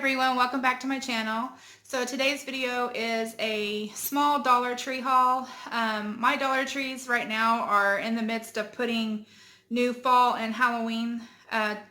everyone, welcome back to my channel. So today's video is a small Dollar Tree haul. My Dollar Trees right now are in the midst of putting new fall and Halloween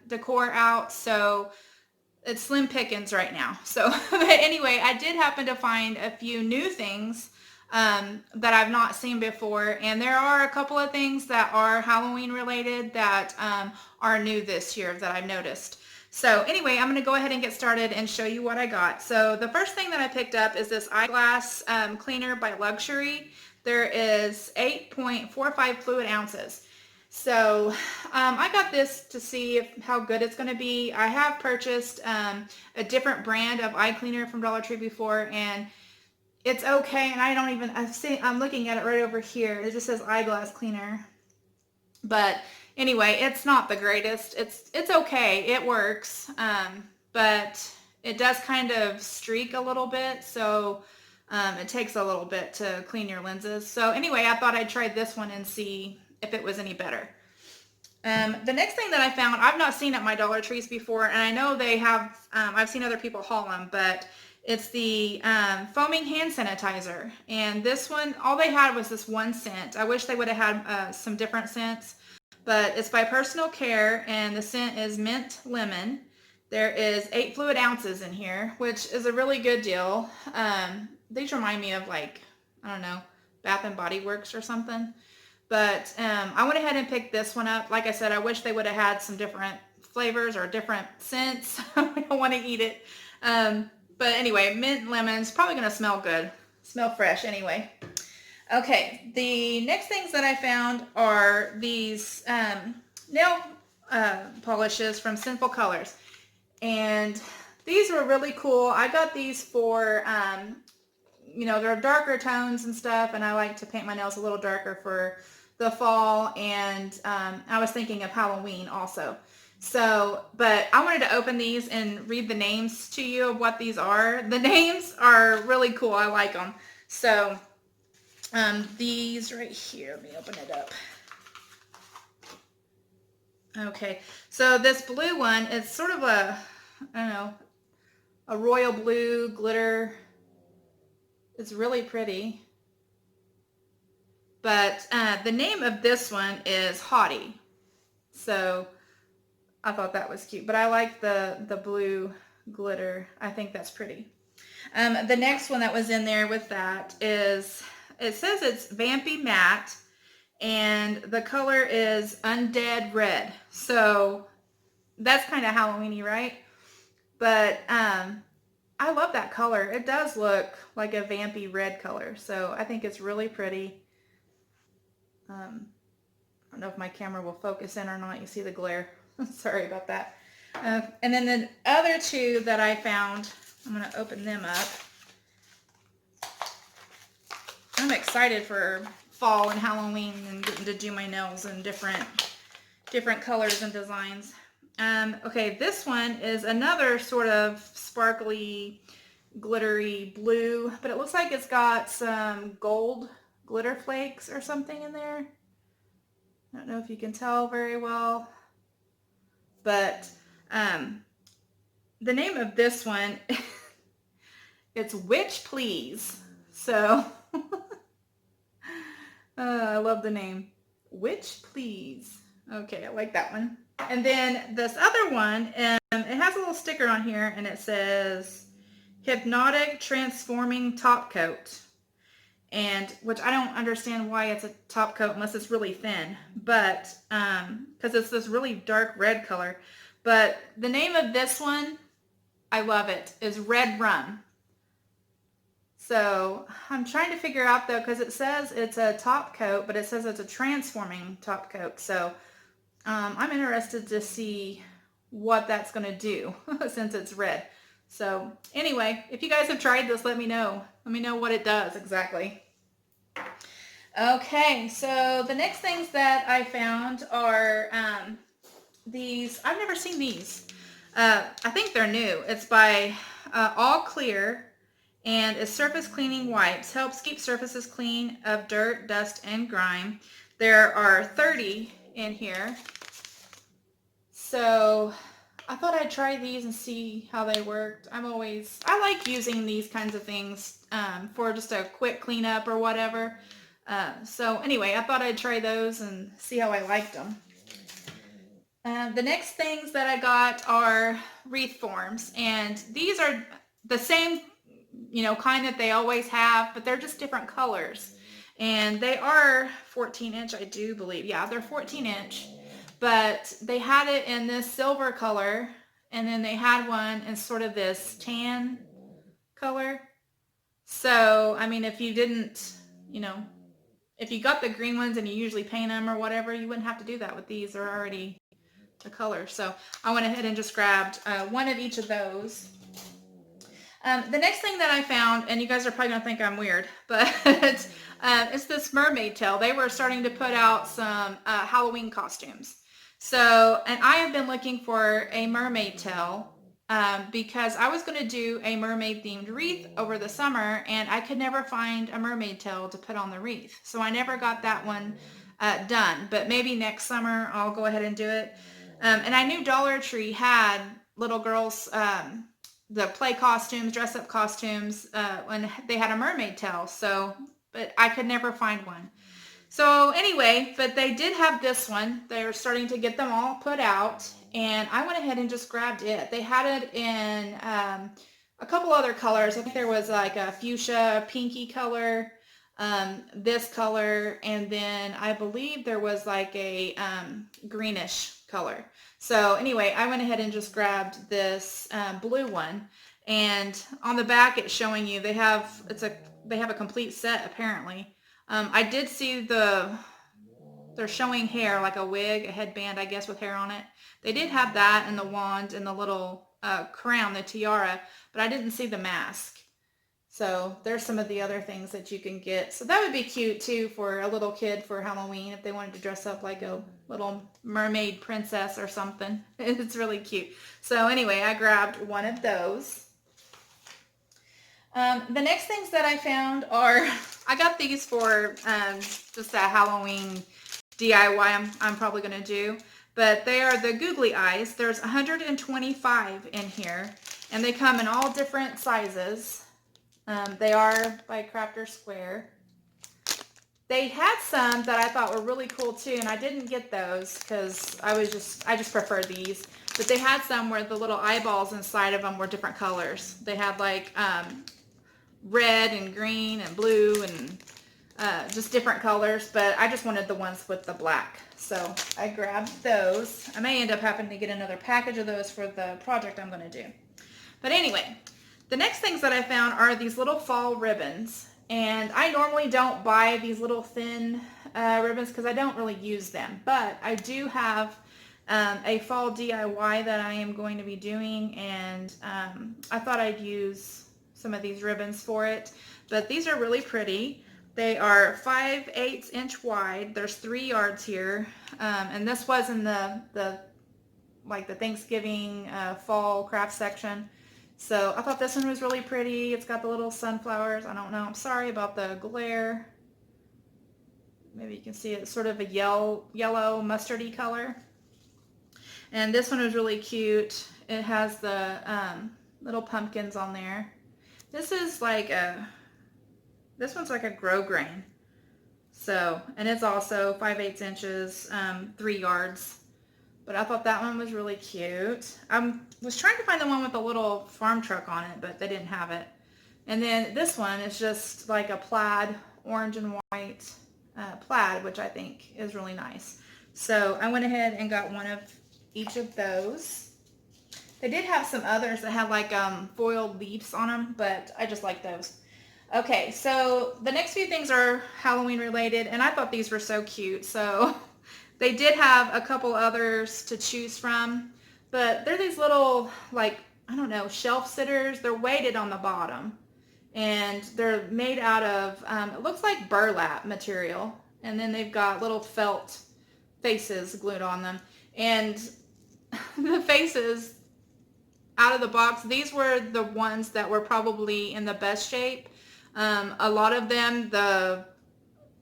decor out, so it's slim pickings right now. So but anyway, I did happen to find a few new things that I've not seen before, and there are a couple of things that are Halloween related that are new this year that I've noticed. So anyway, I'm going to go ahead and get started and show you what I got. So the first thing that I picked up is this Eyeglass Cleaner by Luxury. There is 8.45 fluid ounces. So I got this to see how good it's going to be. I have purchased a different brand of eye cleaner from Dollar Tree before, and it's okay. And I don't even, I'm looking at it right over here. It just says Eyeglass Cleaner. But anyway, it's not the greatest. It's okay. It works. But it does kind of streak a little bit. So it takes a little bit to clean your lenses. So anyway, I thought I'd try this one and see if it was any better. The next thing that I found, I've not seen at my Dollar Trees before, and I know they have, I've seen other people haul them, but it's the foaming hand sanitizer. And this one, all they had was this one scent. I wish they would have had some different scents, but it's by Personal Care, and the scent is mint lemon. There is 8 fluid ounces in here, which is a really good deal. These remind me of, like, I don't know, Bath and Body Works or something. But I went ahead and picked this one up. Like I said, I wish they would have had some different flavors or different scents. I don't want to eat it. But anyway, mint lemon's probably going to smell good. Smell fresh anyway. Okay, the next things that I found are these nail polishes from Sinful Colors. And these were really cool. I got these for, you know, they're darker tones and stuff, and I like to paint my nails a little darker for the fall, and I was thinking of Halloween also. So, but I wanted to open these and read the names to you of what these are. The names are really cool. I like them. So, these right here, let me open it up. Okay, so this blue one, it's sort of a, I don't know, a royal blue glitter. It's really pretty. But the name of this one is Haughty. So I thought that was cute. But I like the blue glitter. I think that's pretty. The next one that was in there with that is, it says it's Vampy Matte. And the color is Undead Red. So that's kind of Halloween-y, right? But I love that color. It does look like a vampy red color. So I think it's really pretty. I don't know if my camera will focus in or not. You see the glare. Sorry about that. And then the other two that I found, I'm going to open them up. I'm excited for fall and Halloween and getting to do my nails in different colors and designs. Okay, this one is another sort of sparkly, glittery blue, but it looks like it's got some gold glitter flakes or something in there. I don't know if you can tell very well, but the name of this one, it's Witch Please. So I love the name. Witch Please. Okay, I like that one. And then this other one, it has a little sticker on here, and it says Hypnotic Transforming Top Coat. And which I don't understand why it's a top coat unless it's really thin, but because it's this really dark red color. But the name of this one, I love it, is Red Rum. So I'm trying to figure out though, because it says it's a top coat, but it says it's a transforming top coat. So I'm interested to see what that's going to do since it's red. So anyway, if you guys have tried this, let me know. Let me know what it does exactly. Okay, so the next things that I found are these. I've never seen these. I think they're new. It's by All Clear, and it's surface cleaning wipes. Helps keep surfaces clean of dirt, dust, and grime. There are 30 in here. So I thought I'd try these and see how they worked. I like using these kinds of things for just a quick cleanup or whatever. So anyway, I thought I'd try those and see how I liked them. The next things that I got are Wreath Forms, and these are the same, kind that they always have, but they're just different colors. And they are 14 inch, I do believe. Yeah, they're 14 inch, but they had it in this silver color, and then they had one in sort of this tan color. So, I mean, if you didn't, if you got the green ones and you usually paint them or whatever, you wouldn't have to do that with these. They're already the color. So I went ahead and just grabbed one of each of those. The next thing that I found, and you guys are probably going to think I'm weird, but it's this Mermaid Tail. They were starting to put out some Halloween costumes. So, and I have been looking for a Mermaid Tail because I was going to do a mermaid themed wreath over the summer, and I could never find a mermaid tail to put on the wreath. So I never got that one done, but maybe next summer I'll go ahead and do it. And I knew Dollar Tree had little girls, the play costumes, dress up costumes, when they had a mermaid tail. So, but I could never find one. So anyway, but they did have this one. They're starting to get them all put out, and I went ahead and just grabbed it. They had it in a couple other colors. I think there was like a fuchsia, pinky color, this color, and then I believe there was like a greenish color. So anyway, I went ahead and just grabbed this blue one, and on the back it's showing you they have a complete set apparently. I did see they're showing hair, like a wig, a headband, I guess, with hair on it. They did have that and the wand and the little crown, the tiara, but I didn't see the mask. So there's some of the other things that you can get. So that would be cute too for a little kid for Halloween if they wanted to dress up like a little mermaid princess or something. It's really cute. So anyway, I grabbed one of those. The next things that I found are, I got these for just a Halloween DIY I'm probably going to do, but they are the Googly Eyes. There's 125 in here, and they come in all different sizes. They are by Crafter Square. They had some that I thought were really cool too, and I didn't get those because I just prefer these. But they had some where the little eyeballs inside of them were different colors. They had like red and green and blue and just different colors, but I just wanted the ones with the black. So I grabbed those. I may end up having to get another package of those for the project I'm going to do. But anyway, the next things that I found are these little fall ribbons. And I normally don't buy these little thin ribbons because I don't really use them. But I do have a fall DIY that I am going to be doing, and I thought I'd use some of these ribbons for it. But these are really pretty. They are 5/8 inch wide. There's 3 yards here, and this was in the Thanksgiving fall craft section. So I thought this one was really pretty. It's got the little sunflowers. I don't know. I'm sorry about the glare. Maybe you can see it's sort of a yellow mustardy color. And this one was really cute. It has the little pumpkins on there. This one's like a grosgrain. So, and it's also 5/8 inches, 3 yards. But I thought that one was really cute. I was trying to find the one with a little farm truck on it, but they didn't have it. And then this one is just like a plaid, orange and white plaid, which I think is really nice. So I went ahead and got one of each of those. They did have some others that had like foiled leaves on them, but I just like those. Okay, so the next few things are Halloween related, and I thought these were so cute. So they did have a couple others to choose from, but they're these little, like, I don't know, shelf sitters. They're weighted on the bottom, and they're made out of, it looks like burlap material, and then they've got little felt faces glued on them. And the faces out of the box, these were the ones that were probably in the best shape. A lot of them, the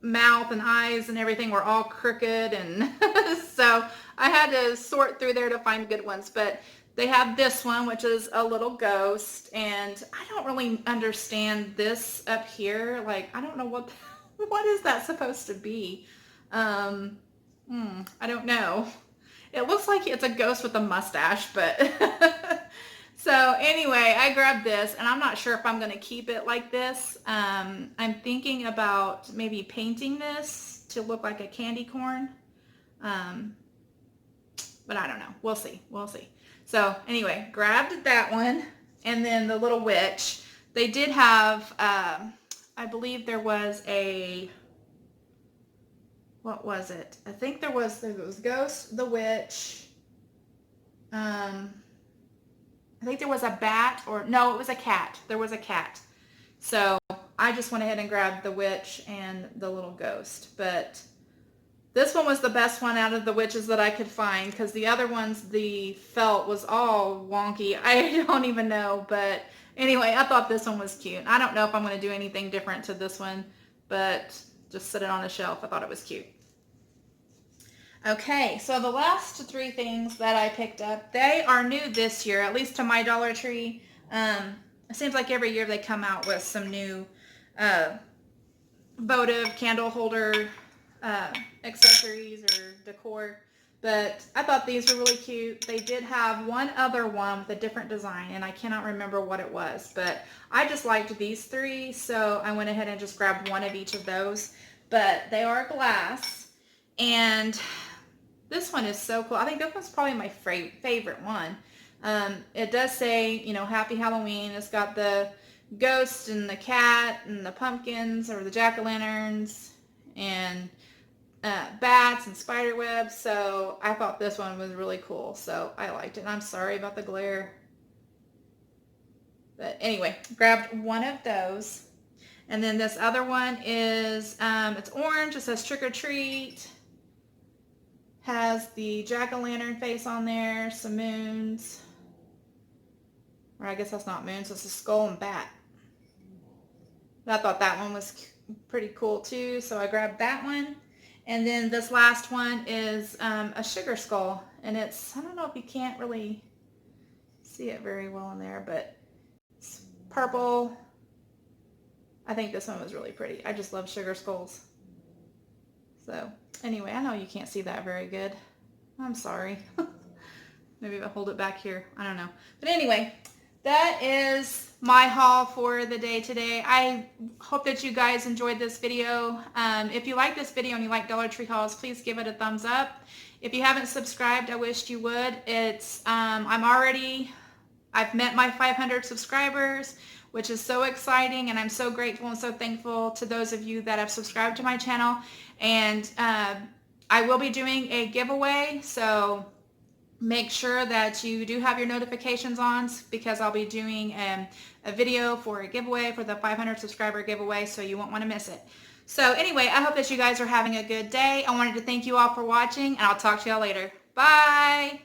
mouth and eyes and everything were all crooked, and so I had to sort through there to find good ones. But They have this one, which is a little ghost, and I don't really understand this up here. Like, I don't know what is that supposed to be? I don't know. It looks like it's a ghost with a mustache, but so anyway, I grabbed this, and I'm not sure if I'm going to keep it like this. I'm thinking about maybe painting this to look like a candy corn. But I don't know. We'll see. We'll see. So anyway, grabbed that one, and then the little witch. They did have, I believe there was a, what was it? I think there was Ghost, the witch. I think there was a bat, or no, it was a cat. There was a cat. So I just went ahead and grabbed the witch and the little ghost. But this one was the best one out of the witches that I could find, because the other ones, the felt was all wonky. I don't even know. But anyway, I thought this one was cute. I don't know if I'm going to do anything different to this one, but just set it on the shelf. I thought it was cute. Okay, so the last three things that I picked up, they are new this year, at least to my Dollar Tree. It seems like every year they come out with some new votive candle holder accessories or decor, but I thought these were really cute. They did have one other one with a different design, and I cannot remember what it was, but I just liked these three, so I went ahead and just grabbed one of each of those. But they are glass, and this one is so cool. I think this one's probably my favorite one. It does say, you know, Happy Halloween. It's got the ghost and the cat and the pumpkins, or the jack-o'-lanterns, and bats and spider webs. So I thought this one was really cool, so I liked it. And I'm sorry about the glare, but anyway, grabbed one of those. And then this other one is it's orange. It says trick or treat, has the jack-o'-lantern face on there, some moons, or I guess that's not moons, it's a skull and bat. But I thought that one was pretty cool too, so I grabbed that one. And then this last one is a sugar skull, and it's, I don't know if you can't really see it very well in there, but it's purple. I think this one was really pretty. I just love sugar skulls. So anyway, I know you can't see that very good. I'm sorry. Maybe if I hold it back here, I don't know. But anyway, that is my haul for the day today. I hope that you guys enjoyed this video. If you like this video and you like Dollar Tree hauls, please give it a thumbs up. If you haven't subscribed, I wish you would. It's I've met my 500 subscribers, which is so exciting, and I'm so grateful and so thankful to those of you that have subscribed to my channel. And I will be doing a giveaway, so make sure that you do have your notifications on, because I'll be doing a video for a giveaway for the 500 subscriber giveaway, so you won't want to miss it. So anyway, I hope that you guys are having a good day. I wanted to thank you all for watching, and I'll talk to y'all later. Bye!